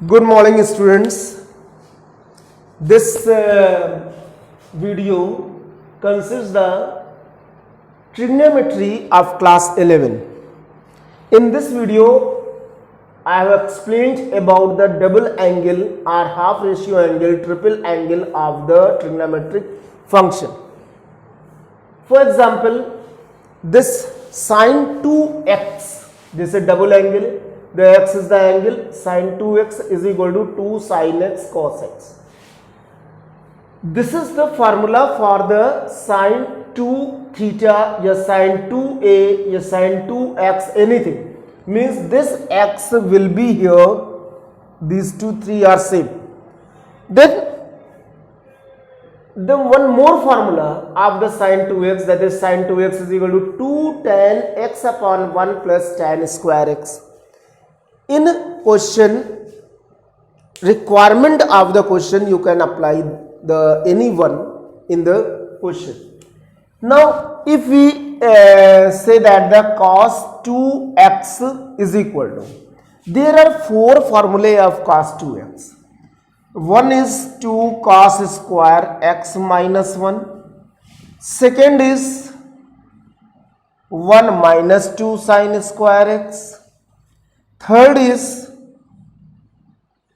Good morning, students. This video consists the trigonometry of class 11. In this video, I have explained about the double angle or half ratio angle, triple angle of the trigonometric function. For example, this sine 2x, this is a double angle. The x is the angle, sine 2x is equal to 2 sin x cos x. This is the formula for the sine 2 theta, या sine 2a, या sine 2x, anything. Means this x will be here, these three are same. Then the one more formula of the sine 2x, that is sine 2x is equal to 2 tan x upon 1 plus tan square x. In question, requirement of the question, you can apply the any one in the question. Now, if we say that the cos 2x is equal to, there are four formulae of cos 2x. One is 2 cos square x minus 1. Second is 1 minus 2 sin square x. Third is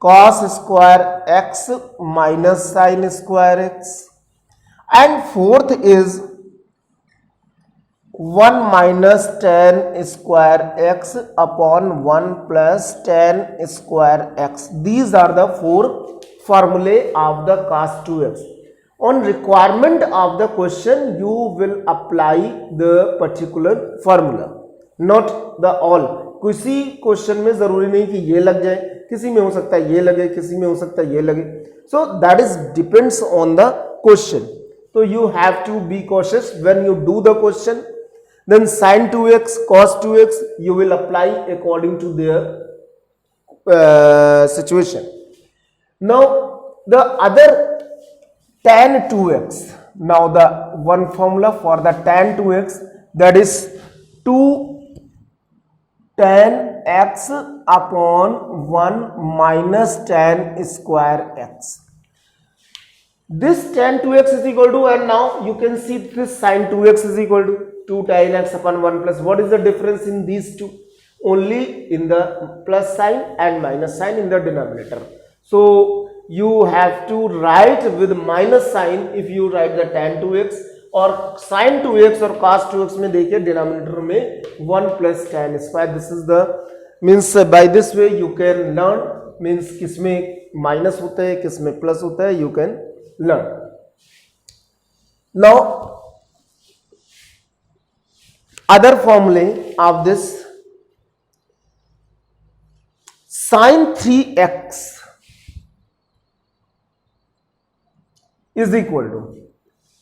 cos square x minus sin square x. And fourth is 1 minus tan square x upon 1 plus tan square x. These are the four formulae of the cos 2x. On requirement of the question, you will apply the particular formula, not the all. किसी question में जरूरी नहीं कि ये लग जाए, किसी में हो सकता है ये लगे, किसी में हो सकता है ये लगे. So that is depends on the question. So you have to be cautious when you do the question. Then sin 2x, cos 2x, you will apply according to their situation. Now the other tan 2x. Now the one formula for the tan 2x, that is 2 tan x upon 1 minus tan square x. This tan 2x is equal to, and now you can see this sin 2x is equal to 2 tan x upon 1 plus. What is the difference in these two? Only in the plus sign and minus sign in the denominator. So you have to write with minus sign if you write the tan 2x, और sin 2x और cos 2x में देखिए denominator में 1 plus tan square. This is the means by this way you can learn, means किसमें minus होता है किसमें plus होता है, you can learn. Now other formulae of this, sin 3x is equal to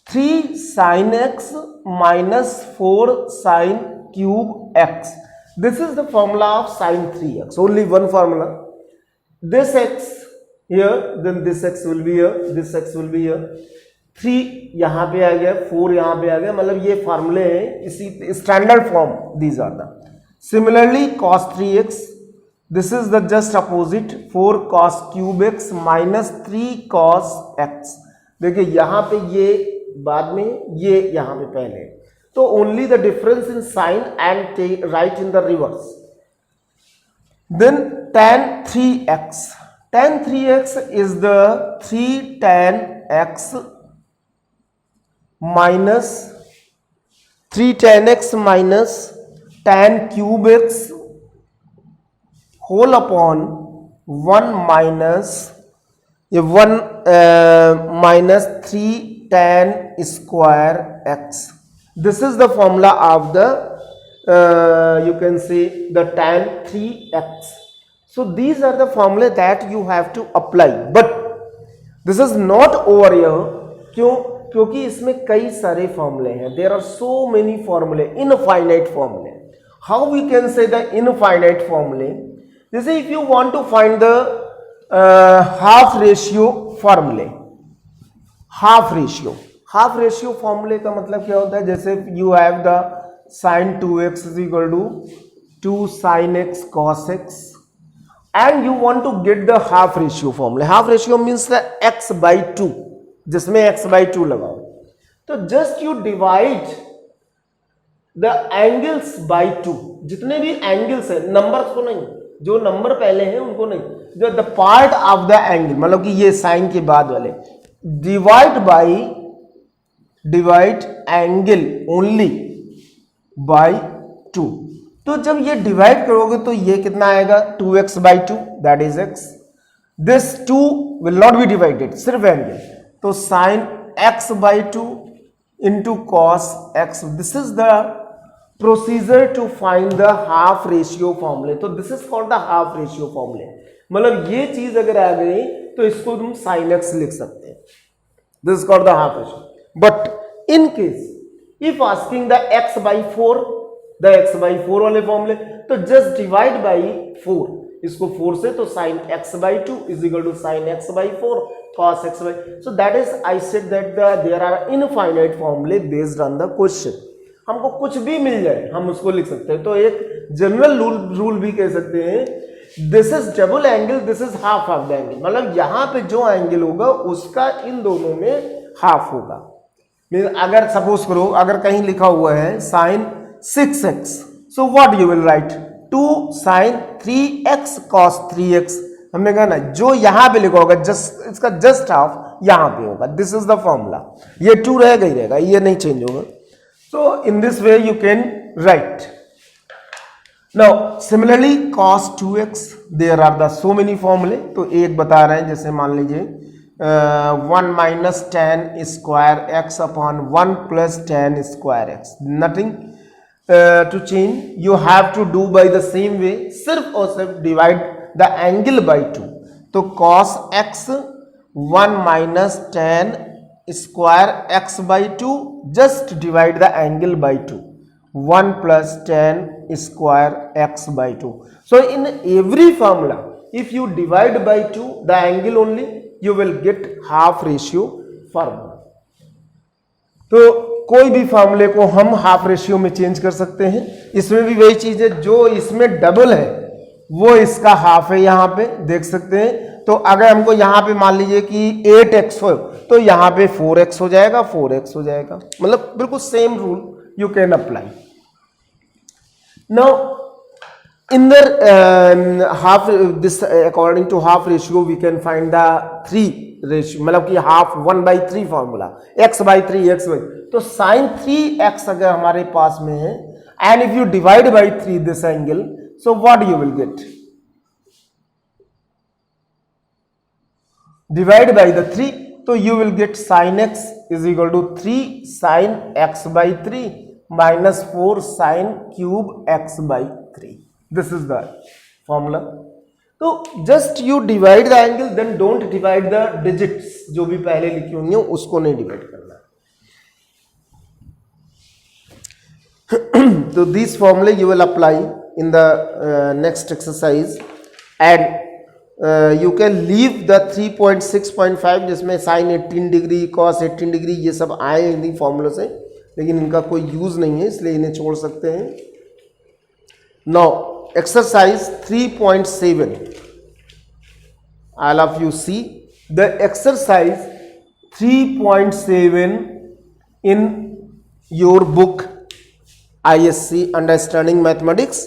3 sin x minus 4 sin cube x. This is the formula of sin 3x. Only one formula. This x here, then this x will be here, this x will be here. 3 यहाँ पे आ गया, 4 यहाँ पे आ गया, मतलब ये फार्मूले हैं इसी standard form. These are the. Similarly, cos 3x. This is the just opposite, 4 cos cube x minus 3 cos x. देखिए यहाँ पे ये बाद में, ये यहाँ पे पहले, तो only the difference in sine and write in the reverse. Then tan 3x. tan 3x is the 3 tan x minus 3 tan x minus tan cube x whole upon 1 minus 3 tan square x. This is the formula of the you can say the tan 3x. So these are the formula that you have to apply, but this is not over here. क्यों? क्योंकि इसमें कई सारे फॉर्मूले हैं. There are so many formulae, infinite formulae. How we can say the infinite formulae? जैसे if you want to find the half ratio formulae, half ratio formulae का मतलब क्या होता है? जैसे you have the sin 2x is equal to 2 sin x cos x and you want to get the half ratio formula. Half ratio means the x by 2, जिसमें x by 2 लगाओ. तो just you divide the angles by 2. जितने भी angles है, numbers को नहीं, जो number पहले हैं उनको नहीं, जो the part of the angle, मतलब कि ये साइन के बाद वाले, डिवाइड एंगल ओनली बाय 2. तो जब ये डिवाइड करोगे तो ये कितना आएगा, 2x by 2, that is x. This 2 will not be divided, सिर्फ एंगल, तो sine x by 2 into cos x. This is the procedure to find the half ratio formulae. तो this is called the half ratio formulae. मतलब ये चीज अगर आ गई तो इसको तुम साइन x लिख सकते हैं. This is called the half ratio. But in case if asking the x by 4, the x by 4 वाले फॉर्मूले, तो जस्ट डिवाइड बाई 4, इसको 4 से, तो sine x by 2 is equal to sine x by 4 cos x by. So that is, I said that there are infinite formulae based on the question. हमको कुछ भी मिल जाए हम उसको लिख सकते हैं. तो एक जनरल रूल भी कह सकते हैं, this is double angle, this is half of the angle. मतलब यहां पे जो एंगल होगा उसका इन दोनों में हाफ होगा. अगर सपोज करो, अगर कहीं लिखा हुआ है sign 6x, so what you will write, 2 sin 3x cos 3x. हमने कहा ना, जो यहां पे लिखा होगा जस्ट, इसका जस्ट हाफ यहां पे होगा. This is the formula. ये 2 रहेगा ही रहेगा, ये नहीं चेंज होगा. So in this way you can write. Now similarly cos 2x, there are the so many formulae. तो एक बता रहे हैं, जैसे मान लीजिए 1 minus tan square x upon 1 plus tan square x. Nothing to change. You have to do by the same way. सिर्फ और सिर्फ divide the angle by 2. तो cos x 1 minus tan square x by 2, just divide the angle by 2. 1 plus tan square x by 2. So in every formula, if you divide by 2 the angle only, you will get half ratio formula. तो कोई भी फॉर्मूले को हम half ratio में change कर सकते हैं. इसमें भी वही चीज है, जो इसमें डबल है वो इसका हाफ है, यहां पे देख सकते हैं. तो अगर हमको यहां पे मान लीजिए कि 8x हो, तो यहां पे 4x हो जाएगा, 4x हो जाएगा. मतलब बिल्कुल same rule you can apply. Now in the half, this according to half ratio we can find the 3 ratio, मतलब कि half 1 by 3 formula, x by 3 x by, तो sin 3x अगर हमारे पास में है, and if you divide by 3 this angle, so what you will get, divide by the 3, तो you will get sin x is equal to 3 sin x by 3 minus 4 sin cube x by 3. This is the formula. तो just you divide the angle, then don't divide the digits. जो भी पहले लिखी होंगी उसको नहीं divide करना. तो this formula you will apply in the next exercise, and you can leave the 3.6.5 जिसमें sin 18 डिग्री cos 18 डिग्री ये सब आए इन्हीं फॉर्मूला से, लेकिन इनका कोई यूज नहीं है, इसलिए इन्हें छोड़ सकते हैं. Now exercise 3.7, all of you see the exercise 3.7 in your book ISC Understanding Mathematics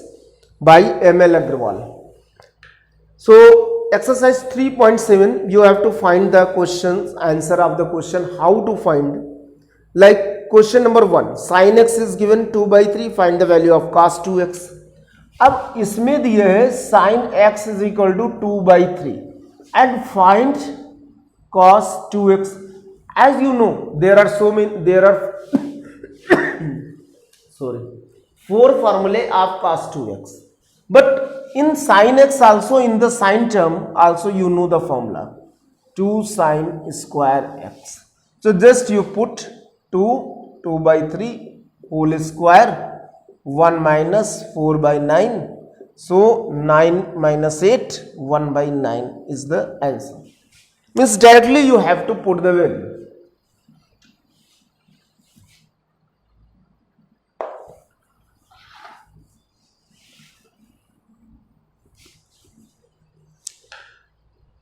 by ML Agrawal. So exercise 3.7, you have to find the questions, answer of the question, how to find. Like question number 1, sin x is given 2 by 3, find the value of cos 2x. अब इसमें दिए है sin x is equal to 2 by 3 and find cos 2x. As you know, there are 4 formulae of cos 2x, but in sin x also, in the sin term also, you know the formula 2 sin square x. So just you put 2 by 3 whole square, 1 minus 4 by 9, so 9 minus 8, 1 by 9 is the answer. Means directly you have to put the value.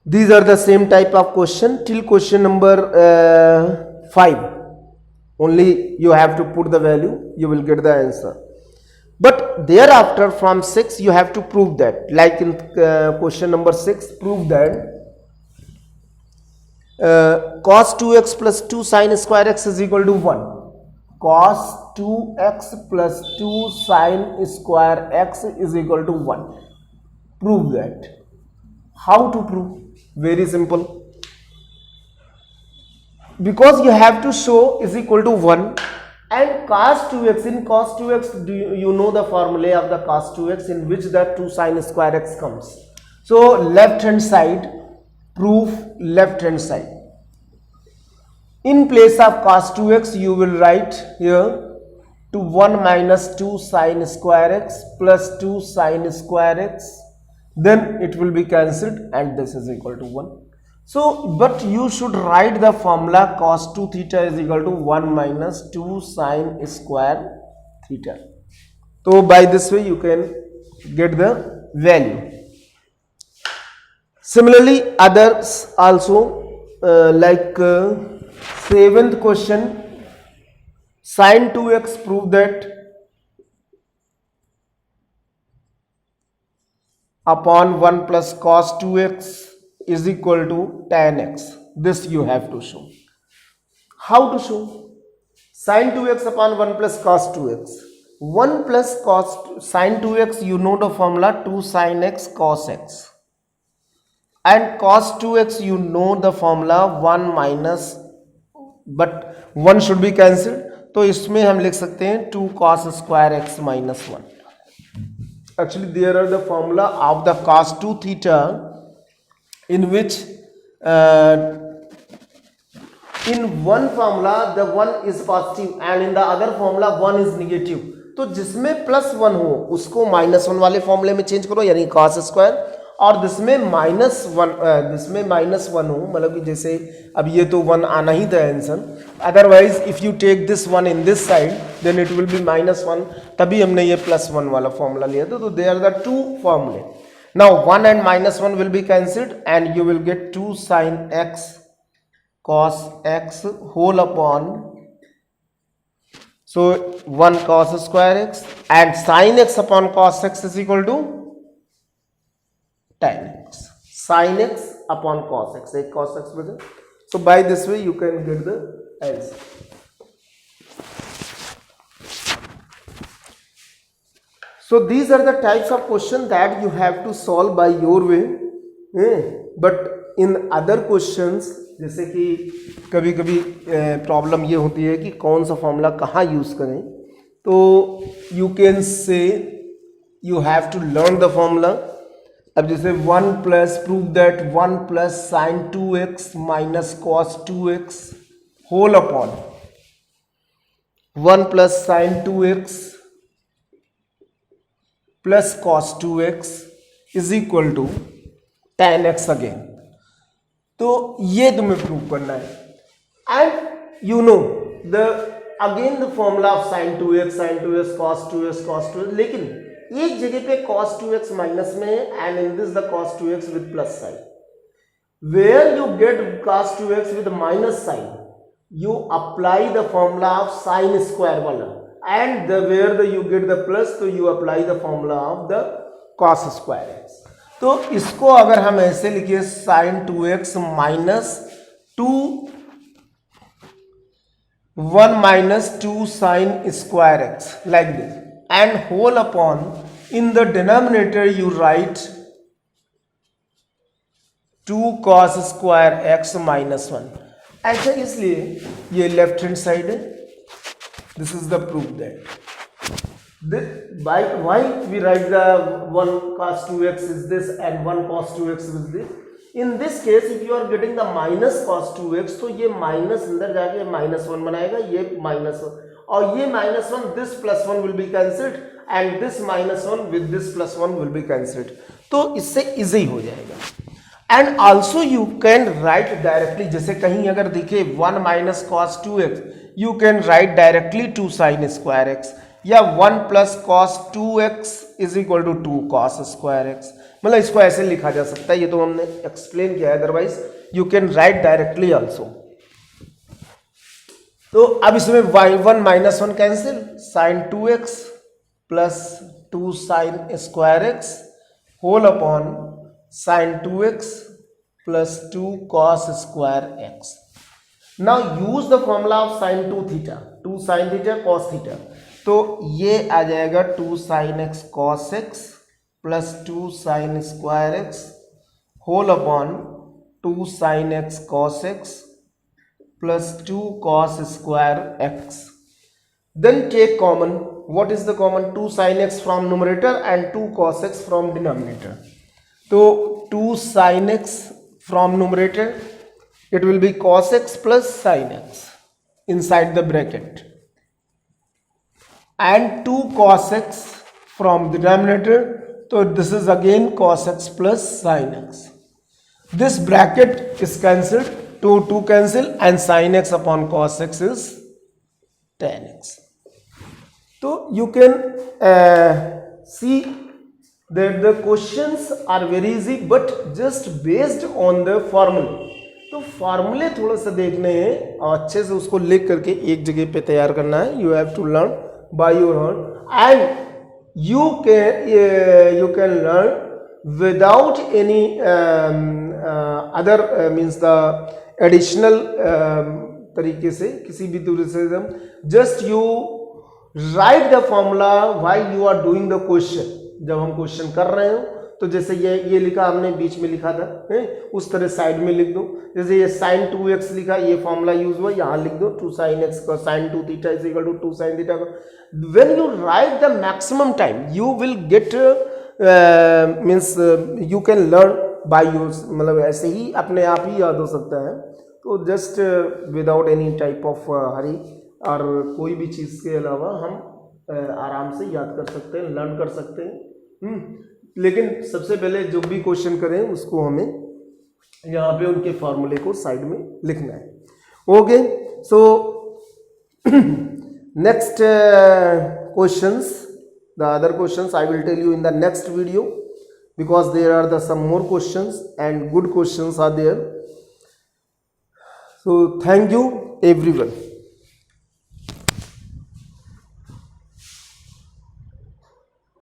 These are the same type of question till question number 5. Only you have to put the value, you will get the answer. But thereafter from 6 you have to prove that. Like in question number 6, prove that cos 2x plus 2 sin square x is equal to 1. Cos 2x plus 2 sin square x is equal to 1. Prove that. How to prove? Very simple. Because you have to show is equal to 1 and cos 2x, in cos 2x you know the formula of the cos 2x in which the 2 sin square x comes. So left hand side, proof left hand side. In place of cos 2x you will write here to 1 minus 2 sin square x plus 2 sin square x, then it will be cancelled and this is equal to 1. So, but you should write the formula cos 2 theta is equal to 1 minus 2 sin square theta. So, by this way you can get the value. Similarly, others also like 7th question, sin 2x, prove that upon 1 plus cos 2x is equal to tan x. This you have to show. How to show? Sin 2x upon 1 plus cos 2x. 1 plus cos sin 2x, you know the formula 2 sin x cos x. And cos 2x, you know the formula 1 minus, but 1 should be cancelled. तो इसमें हम लिख सकते हैं 2 cos square x minus 1. Actually, there are the formula of the cos 2 theta in which in one formula the 1 is positive and in the other formula 1 is negative. तो जिसमें plus 1 हो उसको माइनस 1 वाले फॉर्मूले में चेंज करो, यानी cos square, और जिसमें माइनस 1 हो, मतलब कि जैसे अब ये तो 1 आना ही था answer, otherwise if you take this 1 in this side then it will be minus 1, तभी हमने ये प्लस 1 वाला फॉर्मूला लिया था. तो दे आर द टू फॉर्मूले. Now 1 and minus 1 will be cancelled and you will get 2 sin x cos x whole upon, so 1 cos square x and sin x upon cos x is equal to tan x. Sin x upon cos x, एक cos x बचे. So by this way you can get the answer. So these are the types of questions that you have to solve by your way. But in other questions, जैसे कि कभी कभी problem ये होती है कि कौन सा फॉर्मूला कहाँ यूज़ करें, तो you can say you have to learn the formula. अब जैसे 1 plus, prove that 1 plus sine 2x minus cos 2x whole upon 1 plus sine 2x plus cos 2x is equal to tan x again. तो ये तुम्हें prove करना है. And you know the again the formula of sin 2x cos 2x cos 2x, लेकिन एक जगह पे cos 2x minus में and in this the cos 2x with plus sine. Where you get cos 2x with minus sine, you apply the formula of sin square वाला, and where you get the plus, so you apply the formula of the cos square x. तो इसको अगर हम ऐसे लिखिए sin 2x minus 1 minus 2 sin square x like this, and whole upon, in the denominator you write 2 cos square x minus 1. ऐसा इसलिए ये left hand side है. This is the proof that why we write the 1 cos 2x is this and 1 cos 2x is this. In this case if you are getting the minus cos 2x, तो ये minus अंदर जाके minus 1 बनाएगा, ये minus 1 और ये minus 1, this plus 1 will be cancelled and this minus 1 with this plus 1 will be cancelled. तो इससे इजी हो जाएगा. And also you can write directly, जैसे कहीं अगर दिखे 1 minus cos 2x, you can write directly 2 sin square x, या 1 plus cos 2x is equal to 2 cos square x, मतलब इसको ऐसे लिखा जा सकता है, ये तो हमने एक्सप्लेन किया है, otherwise you can write directly also. तो अब इसमें y1 minus 1 cancel, sine 2x plus 2 sine square x whole upon sine 2x plus 2 cos square x. Now use the formula of sine 2 theta, 2 sine theta cos theta, तो ये आ जाएगा 2 sine x cos x plus 2 sine square x whole upon 2 sine x cos x plus 2 cos square x. Then take common. What is the common? 2 sin x from numerator and 2 cos x from denominator. So 2 sin x from numerator, it will be cos x plus sin x inside the bracket, and 2 cos x from the denominator, so this is again cos x plus sin x. This bracket is cancelled, 2 cancel, and sin x upon cos x is tan x. So you can see that the questions are very easy, but just based on the formula. तो फार्मूले थोड़ा सा देखने हैं और अच्छे से उसको लिख करके एक जगह पे तैयार करना है. You have to learn by your hand and you can learn without any other means the additional तरीके से, किसी भी दूरी से. Just you write the formula while you are doing the question. जब हम क्वेश्चन कर रहे हो तो जैसे ये लिखा हमने, बीच में लिखा था है? उस तरह साइड में लिख दो. जैसे ये sin 2x लिखा, ये फॉर्मूला यूज हुआ, यहाँ लिख दो 2 sin x का sin 2 theta is equal to 2 sin theta. When you write the maximum time you will get means you can learn by your, मतलब ऐसे ही अपने आप ही याद हो सकता है. तो just without any type of hurry और कोई भी चीज़ के अलावा हम आराम से याद कर सकते हैं, लर्न कर सकते हैं. लेकिन सबसे पहले जो भी क्वेश्चन करें उसको हमें यहाँ पे उनके फॉर्मूले को साइड में लिखना है. Okay, so next questions, the other questions I will tell you in the next video, because there are some more questions and good questions are there. So thank you everyone.